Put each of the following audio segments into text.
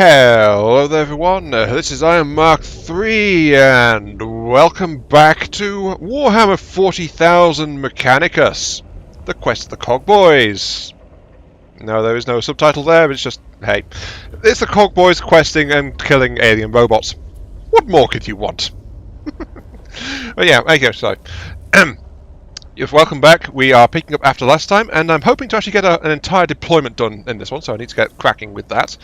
Hello there everyone, this is Iron Mark III and welcome back to Warhammer 40,000 Mechanicus, the quest of the Cogboys. No, there is no subtitle there, it's just, hey, it's the Cogboys questing and killing alien robots. What more could you want? But yeah, okay, so, welcome back. We are picking up after last time, and I'm hoping to actually get an entire deployment done in this one, so I need to get cracking with that.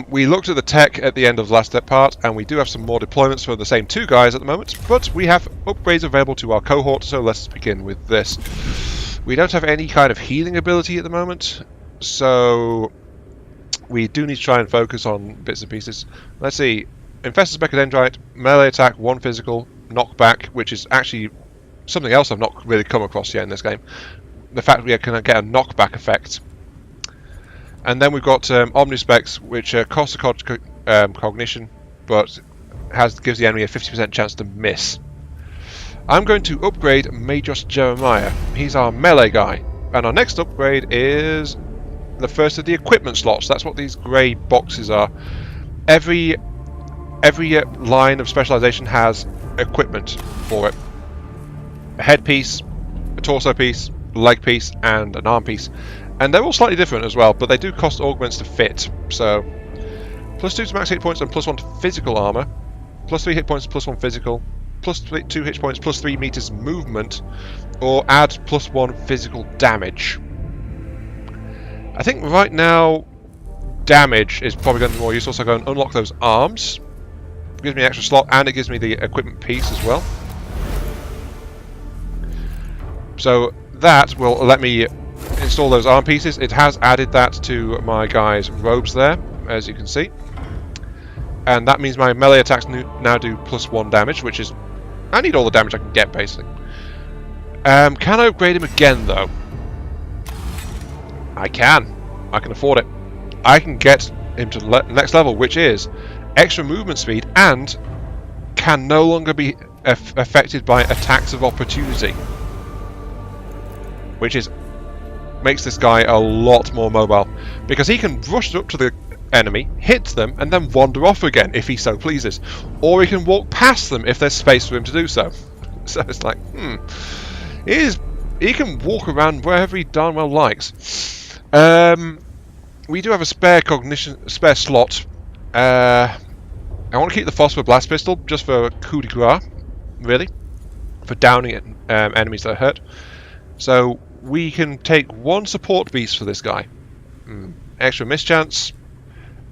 We looked at the tech at the end of the last part, and we do have some more deployments for the same two guys at the moment, but we have upgrades available to our cohort, so let's begin with this. We don't have any kind of healing ability at the moment, so we do need to try and focus on bits and pieces. Let's see. Infestus Mechadendrite, melee attack, 1 physical, knockback, which is actually something else I've not really come across yet in this game. The fact we can get a knockback effect. And then we've got Omnispecs, which costs a cognition, but gives the enemy a 50% chance to miss. I'm going to upgrade Majos Jeremiah. He's our melee guy. And our next upgrade is the first of the equipment slots. That's what these grey boxes are. Every line of specialization has equipment for it. A headpiece, a torso piece, a leg piece, and an arm piece. And they're all slightly different as well, but they do cost augments to fit. So, +2 to max hit points and +1 to physical armor, +3 hit points, +1 physical, +2 hit points, +3 meters movement, or add +1 physical damage. I think right now, damage is probably going to be more useful, so I go and unlock those arms. It gives me an extra slot, and it gives me the equipment piece as well. So that will let me install those arm pieces. It has added that to my guy's robes there, as you can see. And that means my melee attacks now do +1 damage, which is... I need all the damage I can get, basically. Can I upgrade him again, though? I can. I can afford it. I can get him to the next level, which is extra movement speed and can no longer be affected by attacks of opportunity. Which is... makes this guy a lot more mobile, because he can rush up to the enemy, hit them, and then wander off again if he so pleases, or he can walk past them if there's space for him to do so. So it's like, he can walk around wherever he darn well likes. We do have a spare slot. I want to keep the Phosphor Blast Pistol just for coup de grace, really, for downing enemies that are hurt. So we can take 1 support beast for this guy. Extra mischance,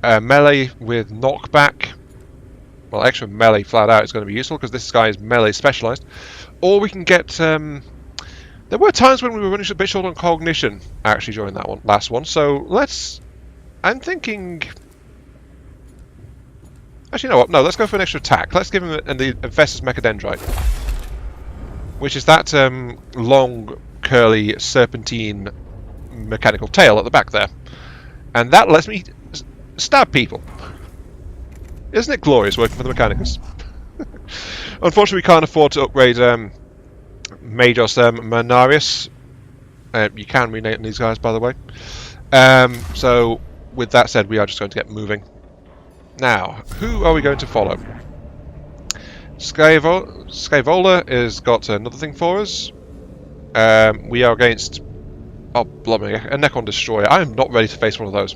melee with knockback. Well, extra melee flat out is going to be useful because this guy is melee specialized. Or we can get... there were times when we were running a bit short on cognition, actually, during that last one. So let's... I'm thinking... Actually, you know what? No, let's go for an extra attack. Let's give him the Infestus Mechadendrite, which is that long... curly serpentine mechanical tail at the back there, and that lets me stab people. Isn't it glorious working for the Mechanicus? Unfortunately, we can't afford to upgrade Majos Manarius. You can rename these guys, by the way. So with that said, we are just going to get moving. Now, who are we going to follow? Skyvola has got another thing for us. We are against... oh, blimey, a Necron Destroyer. I am not ready to face one of those.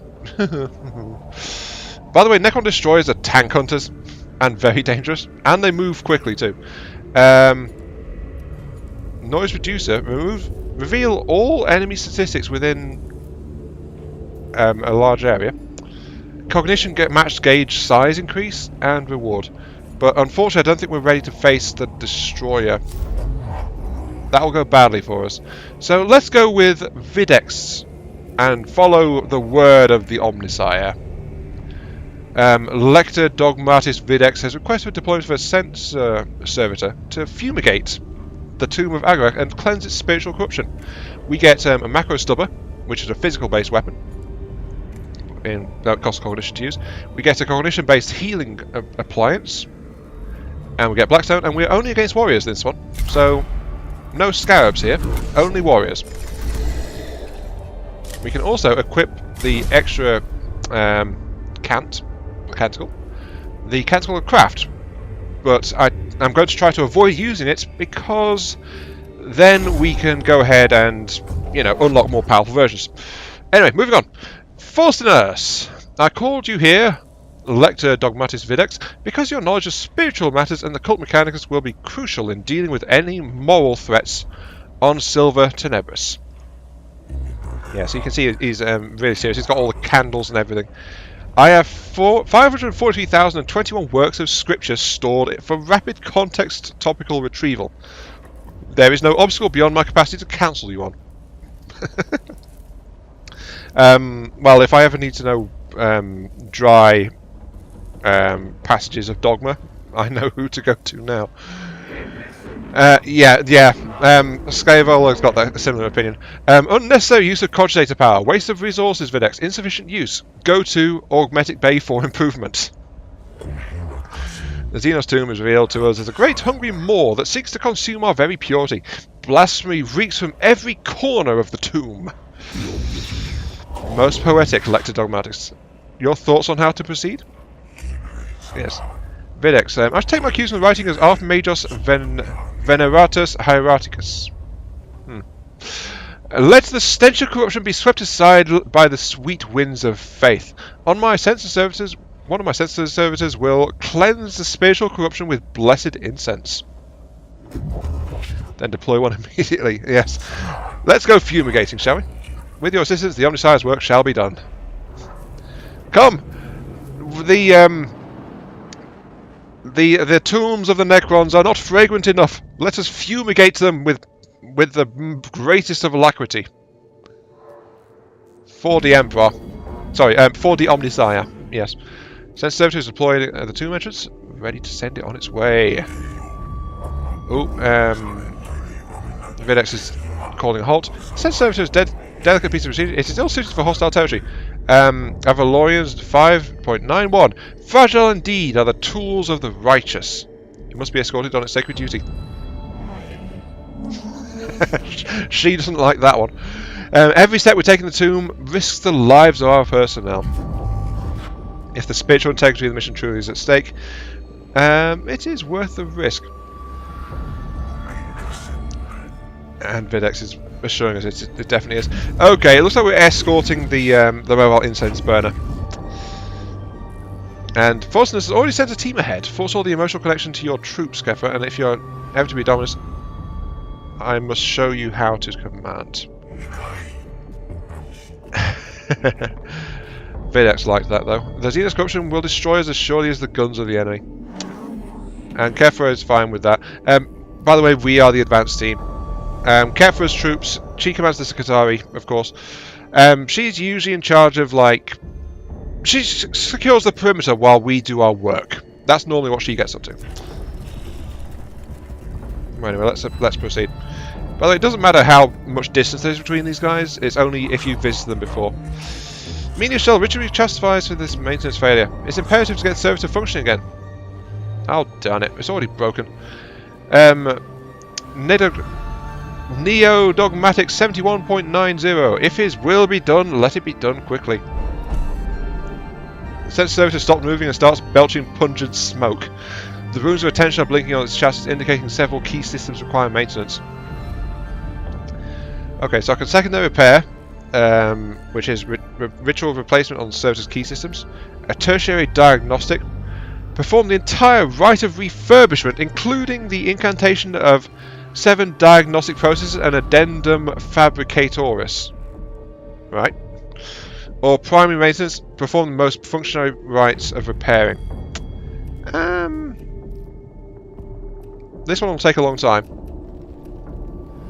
By the way, Necron Destroyers are tank hunters, and very dangerous, and they move quickly too. Noise Reducer. Reveal all enemy statistics within a large area. Cognition matched gauge size increase, and reward. But unfortunately, I don't think we're ready to face the Destroyer. That'll go badly for us. So let's go with Videx and follow the word of the Omnisire. Lector Dogmatis Videx has requested deployment of a sense servitor to fumigate the Tomb of Agarak and cleanse its spiritual corruption. We get a macro stubber, which is a physical based weapon. That costs cognition to use. We get a cognition based healing appliance. And we get Blackstone, and we're only against warriors this one. So no scarabs here, only warriors. We can also equip the extra canticle of craft, but I'm going to try to avoid using it because then we can go ahead and, you know, unlock more powerful versions. Anyway, moving on. Faustinus, I called you here, Lector Dogmatis Videx, because your knowledge of spiritual matters and the cult Mechanicus will be crucial in dealing with any moral threats on Silver Tenebris. Yeah, so you can see he's really serious. He's got all the candles and everything. I have 543,021 works of scripture stored for rapid context topical retrieval. There is no obstacle beyond my capacity to counsel you on. Well, if I ever need to know dry passages of dogma, I know who to go to now. Scavel has got a similar opinion. Unnecessary use of cogitator power. Waste of resources, Videx. Insufficient use. Go to Augmetic Bay for improvement. The Xenos tomb is revealed to us as a great hungry maw that seeks to consume our very purity. Blasphemy reeks from every corner of the tomb. Most poetic, Lector Dogmatics. Your thoughts on how to proceed? Yes. Videx, I should take my cues from writing as Archmagos Veneratus Hieraticus. Let the stench of corruption be swept aside by the sweet winds of faith. On my census services, one of my census servitors will cleanse the spiritual corruption with blessed incense. Then deploy one immediately. Yes. Let's go fumigating, shall we? With your assistance, the Omnissiah's work shall be done. Come! The tombs of the Necrons are not fragrant enough. Let us fumigate them with the greatest of alacrity. For the Emperor. Sorry, for the Omnissiah. Yes. Sense servitors deployed at the tomb entrance. Ready to send it on its way. Oh, Videx is calling a halt. Sense servitors delicate piece of procedure. It is ill suited for hostile territory. Avalorians 5.91. Fragile indeed are the tools of the righteous. It must be escorted on its sacred duty. She doesn't like that one. Every step we take in the tomb risks the lives of our personnel. If the spiritual integrity of the mission truly is at stake, it is worth the risk. And Videx is assuring us it definitely is. Okay, it looks like we're escorting the mobile incense burner. And Faustinus has already sent a team ahead. Force all the emotional connection to your troops, Kefra, and if you're ever to be dominant, I must show you how to command. Videx liked that though. The Xenos corruption will destroy us as surely as the guns of the enemy. And Kefra is fine with that. By the way, we are the advanced team. Kefra's troops, she commands the Sakatari, of course. She's usually in charge of, like... She secures the perimeter while we do our work. That's normally what she gets up to. Anyway, let's proceed. By the way, it doesn't matter how much distance there is between these guys, it's only if you've visited them before. Menial Shell ritually chastifies for this maintenance failure. It's imperative to get the service functioning again. Oh, darn it, it's already broken. Neo-Dogmatic 71.90. If his will be done, let it be done quickly. The sensor service has stopped moving and starts belching pungent smoke. The runes of attention are blinking on its chassis, indicating several key systems require maintenance. Okay, so I can secondary repair, which is ritual replacement on the service's key systems. A tertiary diagnostic. Perform the entire rite of refurbishment, including the incantation of 7 diagnostic processes and addendum fabricatoris. Right. Or primary maintenance, perform the most functionary rites of repairing. This one will take a long time.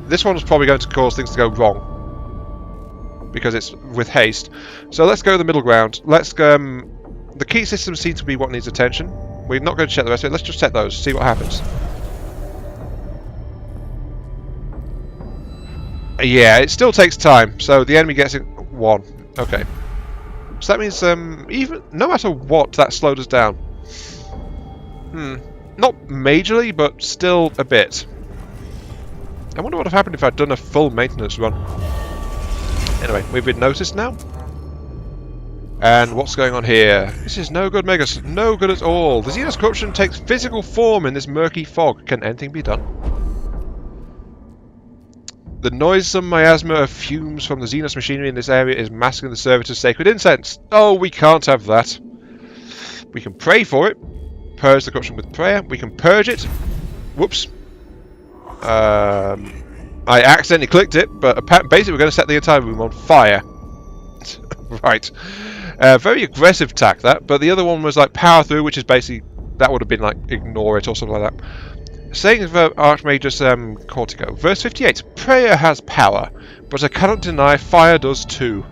This one's probably going to cause things to go wrong. Because it's with haste. So let's go the middle ground. Let's go... the key systems seem to be what needs attention. We're not going to check the rest of it. Let's just check those, see what happens. Yeah, it still takes time. So the enemy gets it 1. Okay. So that means even no matter what, that slowed us down. Not majorly, but still a bit. I wonder what would have happened if I'd done a full maintenance run. Anyway, we've been noticed now. And what's going on here? This is no good, Megas. No good at all. The Xenos corruption takes physical form in this murky fog. Can anything be done? The noisome miasma of fumes from the Xenos machinery in this area is masking the servitor's sacred incense. Oh, we can't have that. We can pray for it. Purge the corruption with prayer. We can purge it. Whoops. I accidentally clicked it, but basically we're going to set the entire room on fire. Right. Very aggressive attack, that, but the other one was like power through, which is basically, that would have been like ignore it or something like that. Saying of Archmage's Cortico. Verse 58. Prayer has power, but I cannot deny fire does too.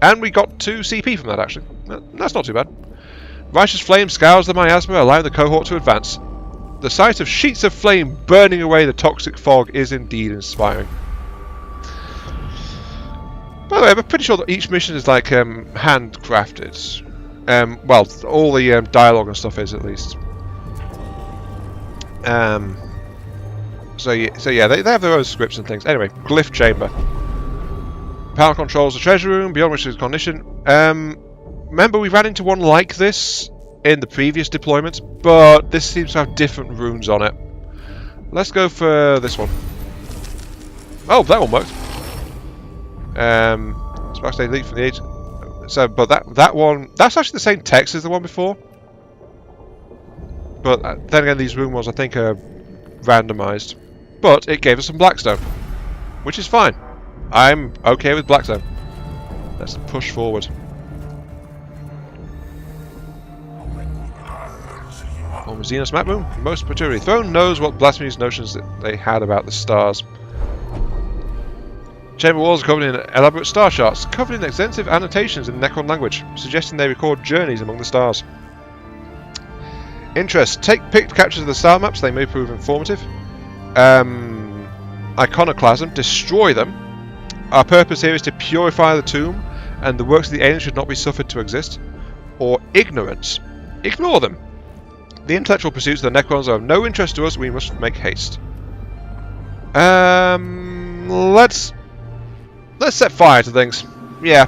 And we got 2 CP from that, actually. That's not too bad. Righteous flame scours the miasma, allowing the cohort to advance. The sight of sheets of flame burning away the toxic fog is indeed inspiring. By the way, I'm pretty sure that each mission is like handcrafted. Well, all the dialogue and stuff is, at least. So yeah, they have their own scripts and things. Anyway, glyph chamber. Power controls the treasure room, beyond which is cognition. Remember, we ran into one like this in the previous deployment, but this seems to have different runes on it. Let's go for this one. Oh, that one worked. Spark State Leap from the age. So, but that one, that's actually the same text as the one before. But then again, these rune ones I think are randomized. But it gave us some Blackstone, which is fine. I'm okay with Blackstone. Let's push forward. On Xenos map room, most materially. Throne knows what blasphemous notions that they had about the stars. Chamber walls are covered in elaborate star charts, covered in extensive annotations in the Necron language, suggesting they record journeys among the stars. Interest. Take picked captures of the star maps, they may prove informative. Iconoclasm. Destroy them. Our purpose here is to purify the tomb, and the works of the aliens should not be suffered to exist. Or ignorance. Ignore them. The intellectual pursuits of the Necrons are of no interest to us, we must make haste. Let's set fire to things. Yeah.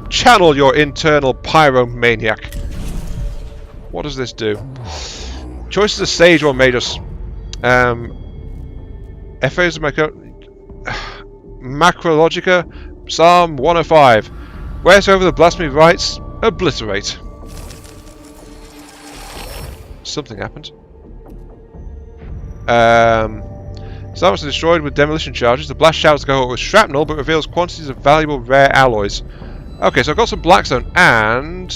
Channel your internal pyromaniac. What does this do? Choices of Sage or Magus. Ephes Macrologica, Psalm 105. Wheresoever the blasphemy writes, obliterate. Something happened. Starbucks are destroyed with demolition charges. The blast showers the cohort with shrapnel, but reveals quantities of valuable rare alloys. Okay, so I've got some Blackstone, and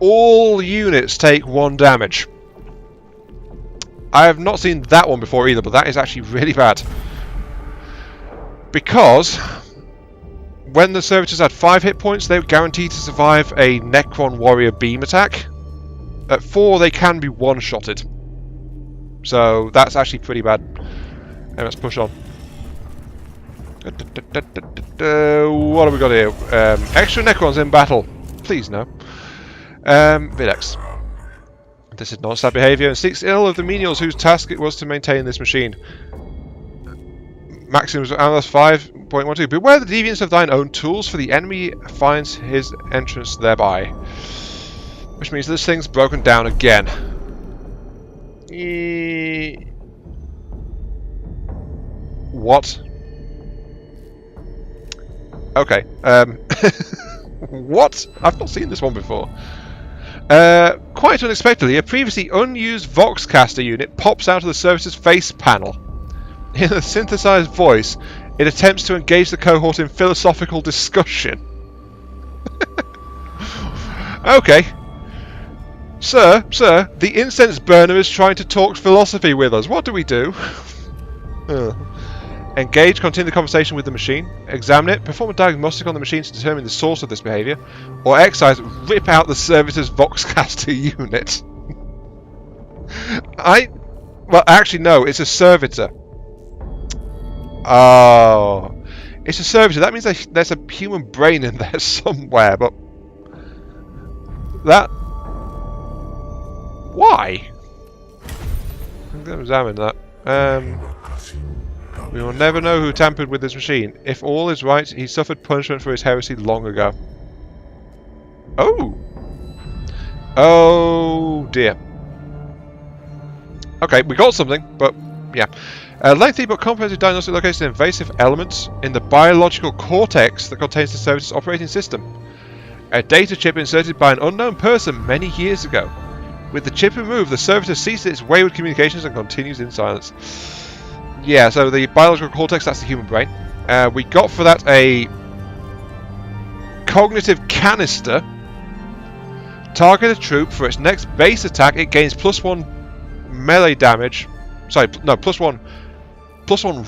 all units take 1 damage. I have not seen that one before either, but that is actually really bad. Because when the servitors had 5 hit points, they were guaranteed to survive a Necron Warrior beam attack. At 4, they can be one-shotted. So that's actually pretty bad. And let's push on. What have we got here? Extra Necrons in battle. Please no. Videx. This is non-stab behaviour and speaks ill of the menials whose task it was to maintain this machine. Maxims Analyst 5.12. Beware the deviance of thine own tools, for the enemy finds his entrance thereby. Which means this thing's broken down again. What? Okay. What? I've not seen this one before. Quite unexpectedly, a previously unused Voxcaster unit pops out of the service's face panel. In a synthesized voice, it attempts to engage the cohort in philosophical discussion. Okay. Sir, the incense burner is trying to talk philosophy with us. What do we do? Engage, continue the conversation with the machine. Examine it, perform a diagnostic on the machine to determine the source of this behaviour. Or excise, rip out the servitor's Voxcaster unit. Well, actually no, it's a servitor. Oh. It's a servitor. That means there's a human brain in there somewhere, but... That... Why? I'm going to examine that. We will never know who tampered with this machine. If all is right, he suffered punishment for his heresy long ago. Oh! Oh dear. Okay, we got something, but yeah. Lengthy but comprehensive diagnostic locates an invasive element in the biological cortex that contains the service's operating system. A data chip inserted by an unknown person many years ago. With the chip removed, the servitor ceases its wayward communications and continues in silence. Yeah, so the biological cortex, that's the human brain. We got for that a cognitive canister. Target a troop. For its next base attack, it gains +1 melee damage. Sorry, no, +1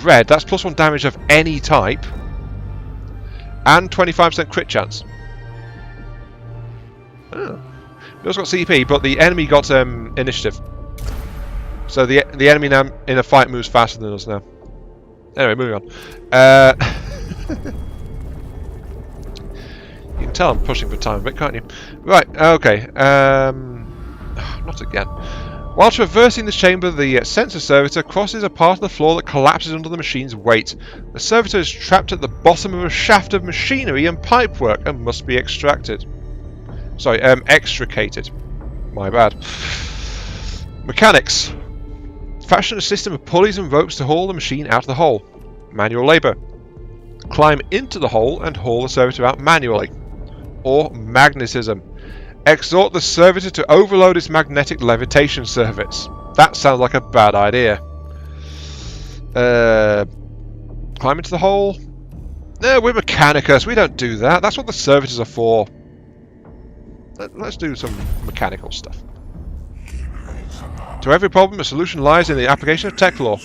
red. That's +1 damage of any type. And 25% crit chance. Oh. We also got CP, but the enemy got initiative. So the enemy now in a fight moves faster than us now. Anyway, moving on. You can tell I'm pushing for time a bit, can't you? Right, okay. Not again. While traversing this chamber, the sensor servitor crosses a part of the floor that collapses under the machine's weight. The servitor is trapped at the bottom of a shaft of machinery and pipework and must be extracted. Sorry, extricated. My bad. Mechanics. Fashion a system of pulleys and ropes to haul the machine out of the hole. Manual labour. Climb into the hole and haul the servitor out manually. Or magnetism. Exhort the servitor to overload its magnetic levitation service. That sounds like a bad idea. Climb into the hole? No, we're Mechanicus. We don't do that. That's what the servitors are for. Let's do some mechanical stuff. To every problem, a solution lies in the application of tech law.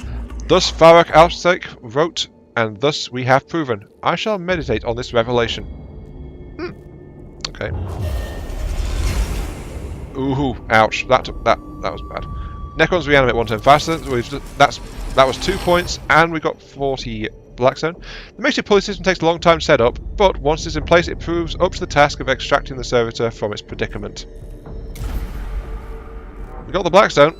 Thus Farak Alstek wrote, and thus we have proven. I shall meditate on this revelation. Okay. Ooh, ouch. That was bad. Necrons reanimate 1 turn faster. That was 2 points, and we got 40 Blackstone. The makeshift pulley system takes a long time to set up, but once it's in place, it proves up to the task of extracting the servitor from its predicament. We got the Blackstone.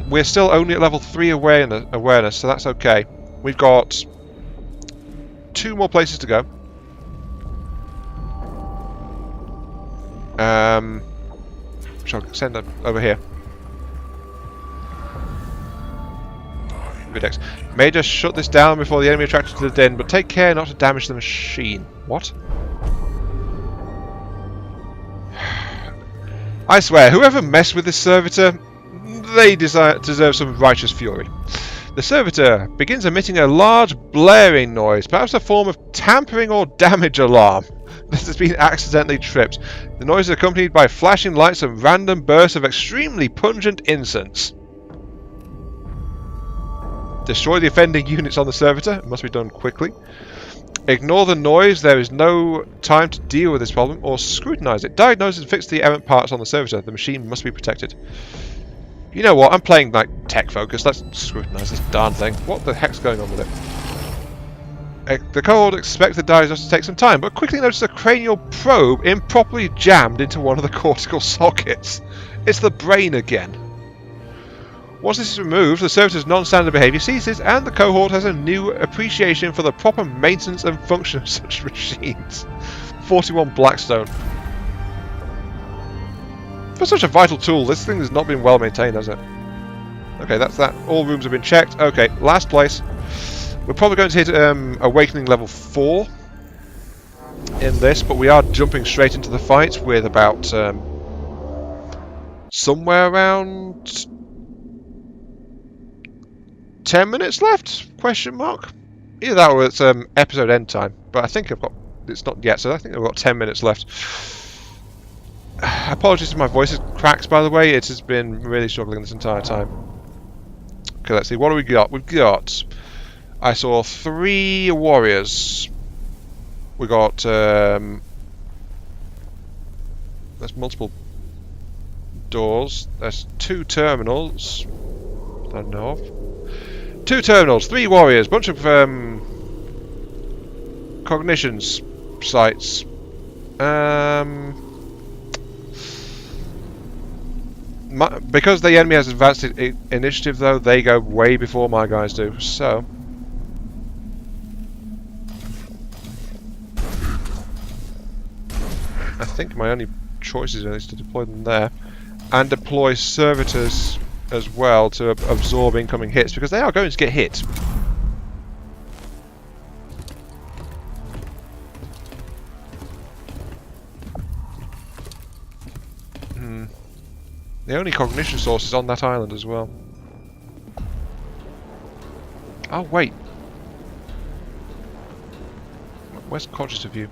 We're still only at level 3 awareness, so that's okay. We've got 2 more places to go. Shall I send them over here? Good X. May just shut this down before the enemy attracted to the den, but take care not to damage the machine. What? I swear, whoever messed with this servitor, they deserve some righteous fury. The servitor begins emitting a large blaring noise, perhaps a form of tampering or damage alarm. This has been accidentally tripped. The noise is accompanied by flashing lights and random bursts of extremely pungent incense. Destroy the offending units on the servitor. It must be done quickly. Ignore the noise. There is no time to deal with this problem or scrutinize it. Diagnose and fix the errant parts on the servitor. The machine must be protected. You know what? I'm playing like tech focus. Let's scrutinize this darn thing. What the heck's going on with it? The cohort expects the diagnosis to take some time, but quickly notice a cranial probe improperly jammed into one of the cortical sockets. It's the brain again. Once this is removed, the servitor's non-standard behaviour ceases, and the cohort has a new appreciation for the proper maintenance and function of such machines. 41 Blackstone. For such a vital tool, this thing has not been well maintained, has it? Okay, that's that. All rooms have been checked. Okay, last place. We're probably going to hit Awakening level 4 in this, but we are jumping straight into the fight with about somewhere around 10 minutes left? Question mark. Either that or it's episode end time, but I think I've got it's not yet, so I think I've got 10 minutes left. Apologies if my voice is cracked, by the way. It has been really struggling this entire time. Okay, let's see. What do we got? We've got. I saw 3 warriors. We got. There's multiple doors. There's 2 terminals. I don't know of. 2 terminals, 3 warriors, bunch of cognitions sites. Because the enemy has advanced initiative, though, they go way before my guys do. So, I think my only choices really to deploy them there. And deploy servitors as well to absorb incoming hits, because they are going to get hit. The only cognition source is on that island as well. Oh, wait. Where's cognitive view?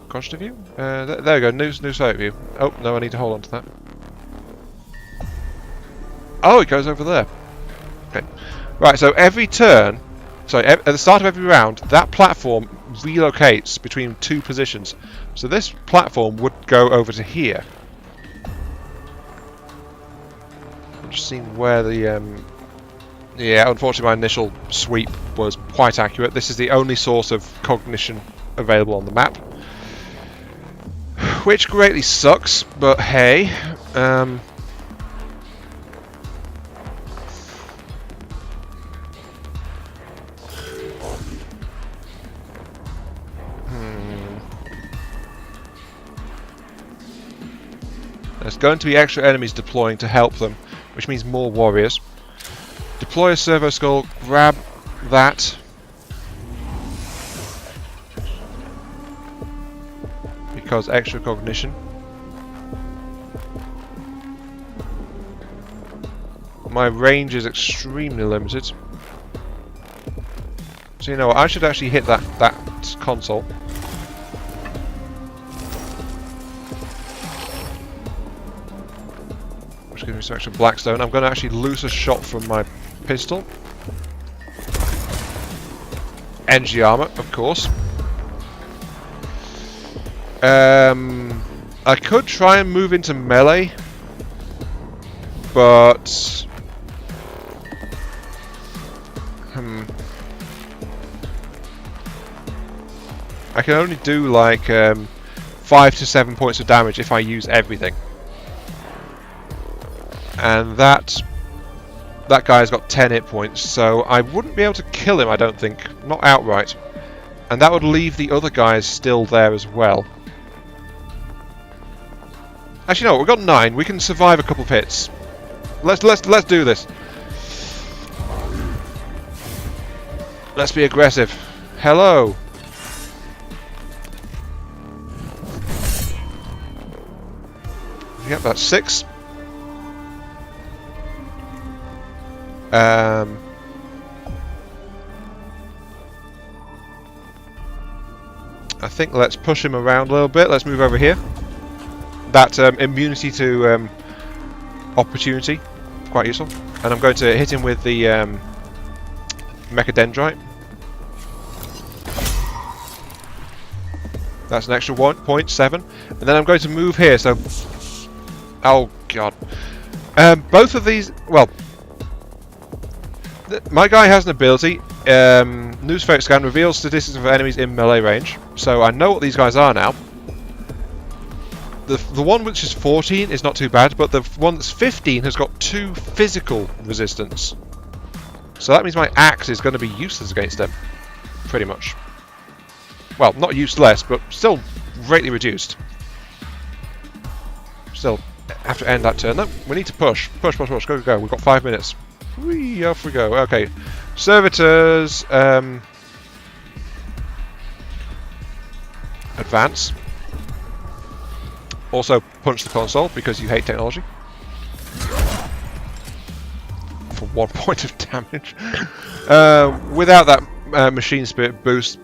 Cognitive view? There we go, new sight view. Oh, no, I need to hold on to that. Oh, it goes over there. Okay. Right, so every turn... Sorry, at the start of every round, that platform relocates between two positions. So this platform would go over to here. I'm just seeing where the... Yeah, unfortunately my initial sweep was quite accurate. This is the only source of cognition available on the map. Which greatly sucks, but hey. There's going to be extra enemies deploying to help them, which means more warriors. Deploy a servo skull, grab that. Because extra cognition. My range is extremely limited. So you know what, I should actually hit that console. Which gives me some extra blackstone. I'm going to actually loose a shot from my pistol. Energy armor, of course. I could try and move into melee, but I can only do like 5 to 7 points of damage if I use everything, and that guy's got 10 hit points, so I wouldn't be able to kill him, I don't think, not outright, and that would leave the other guys still there as well. Actually, no, we've got 9. We can survive a couple of hits. Let's do this. Let's be aggressive. Hello. Yep, that's 6. I think let's push him around a little bit. Let's move over here. That immunity to opportunity, quite useful. And I'm going to hit him with the Mechadendrite. That's an extra 1.7. And then I'm going to move here, so... Oh, God. Both of these... Well... My guy has an ability. Noospheric scan reveals statistics of enemies in melee range. So I know what these guys are now. The one which is 14 is not too bad, but the one that's 15 has got 2 physical resistance. So that means my axe is going to be useless against them. Pretty much. Well, not useless, but still greatly reduced. Still, have to end that turn. No, we need to push. Push. Go. We've got 5 minutes. Whee, off we go. Okay. Servitors. Advance. Also, punch the console because you hate technology. For 1 point of damage. Without that machine spirit boost,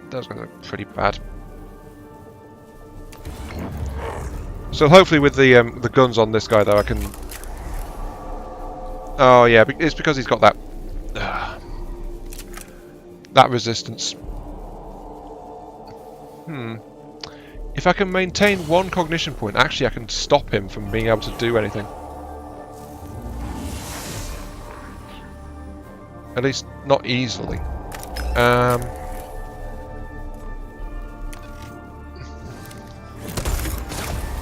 that's going to look pretty bad. So hopefully with the guns on this guy though, I can... Oh yeah, it's because he's got that that resistance. If I can maintain 1 cognition point, actually I can stop him from being able to do anything. At least not easily.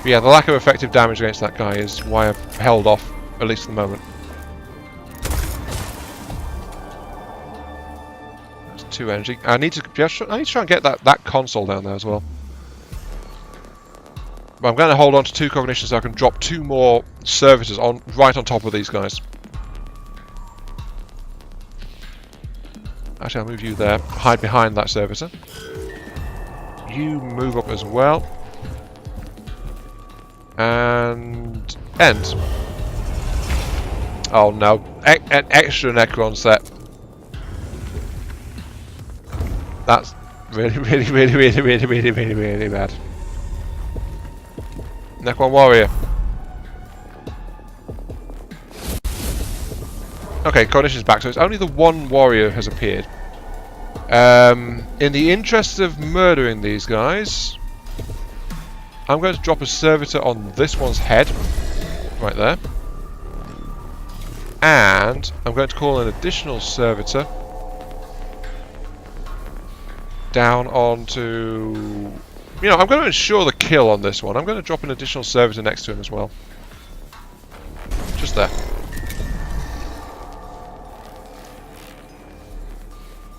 Yeah, the lack of effective damage against that guy is why I've held off, at least at the moment. That's 2 energy. I need to try and get that console down there as well. But I'm going to hold on to 2 cognition so I can drop 2 more servitors on right on top of these guys. Actually, I'll move you there. Hide behind that servitor. You move up as well. And end. Oh no, an extra Necron set. That's really bad. Necron warrior. Okay, cognition's back, so it's only the 1 warrior has appeared. In the interest of murdering these guys, I'm going to drop a servitor on this one's head, right there. And I'm going to call an additional servitor down onto... You know, I'm going to ensure the kill on this one. I'm going to drop an additional servitor next to him as well. Just there.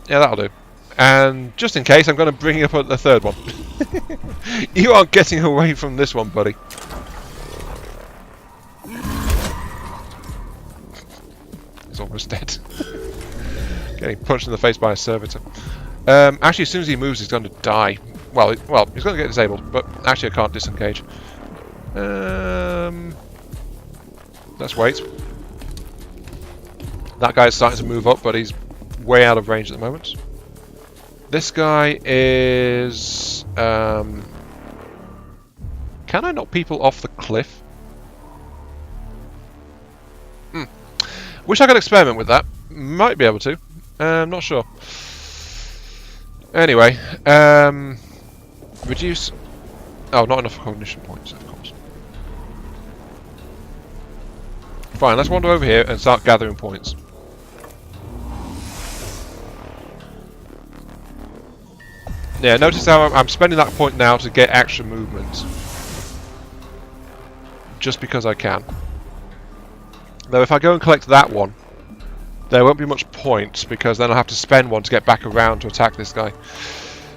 Yeah, that'll do. And just in case, I'm going to bring up the 3rd one. You aren't getting away from this one, buddy. He's almost dead. Getting punched in the face by a servitor. Actually, as soon as he moves, he's going to die. Well, he's going to get disabled, but actually I can't disengage. Let's wait. That guy's starting to move up, but he's way out of range at the moment. This guy is... can I knock people off the cliff? Wish I could experiment with that. Might be able to. Not sure. Anyway, reduce... Oh, not enough cognition points, of course. Fine, let's wander over here and start gathering points. Yeah, notice how I'm spending that point now to get extra movement. Just because I can. Though if I go and collect that one, there won't be much point, because then I'll have to spend one to get back around to attack this guy.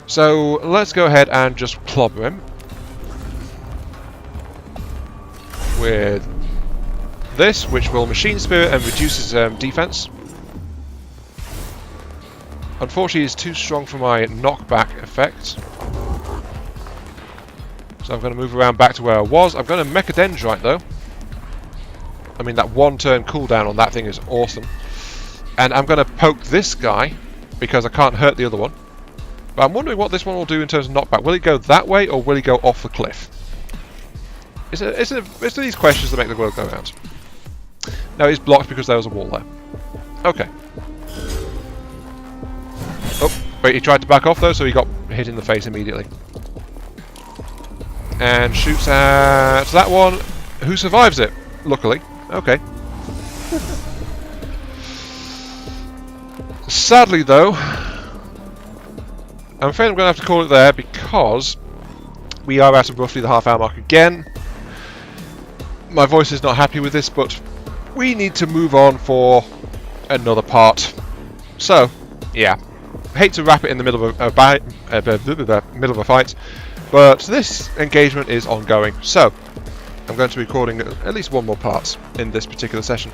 So let's go ahead and just clobber him. With this, which will Machine Spirit and reduces defense. Unfortunately, it's too strong for my knockback effect. So I'm going to move around back to where I was. I'm going to Mechadendrite though. I mean, that 1 turn cooldown on that thing is awesome. And I'm going to poke this guy, because I can't hurt the other one. But I'm wondering what this one will do in terms of knockback. Will he go that way, or will he go off the cliff? It's these questions that make the world go round. No, he's blocked because there was a wall there. Okay. Oh, wait, he tried to back off though, so he got hit in the face immediately. And shoots at that one, who survives it, luckily. Okay. Sadly though, I'm afraid I'm going to have to call it there, because we are at roughly the half-hour mark again. My voice is not happy with this, but we need to move on for another part. So, yeah. Hate to wrap it in the middle of a fight, but this engagement is ongoing. So, I'm going to be recording at least 1 more part in this particular session.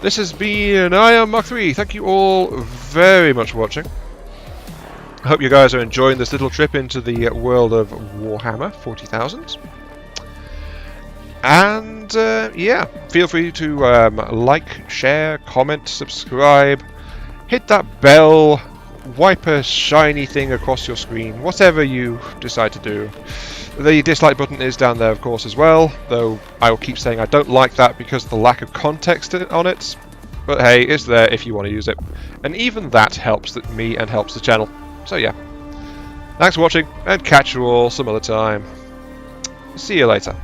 This has been Ion Mark 3. Thank you all very much for watching. I hope you guys are enjoying this little trip into the world of Warhammer 40,000. And yeah, feel free to like, share, comment, subscribe, hit that bell, wipe a shiny thing across your screen, whatever you decide to do. The dislike button is down there, of course, as well, though I will keep saying I don't like that because of the lack of context on it. But hey, it's there if you want to use it. And even that helps me and helps the channel. So yeah. Thanks for watching, and catch you all some other time. See you later.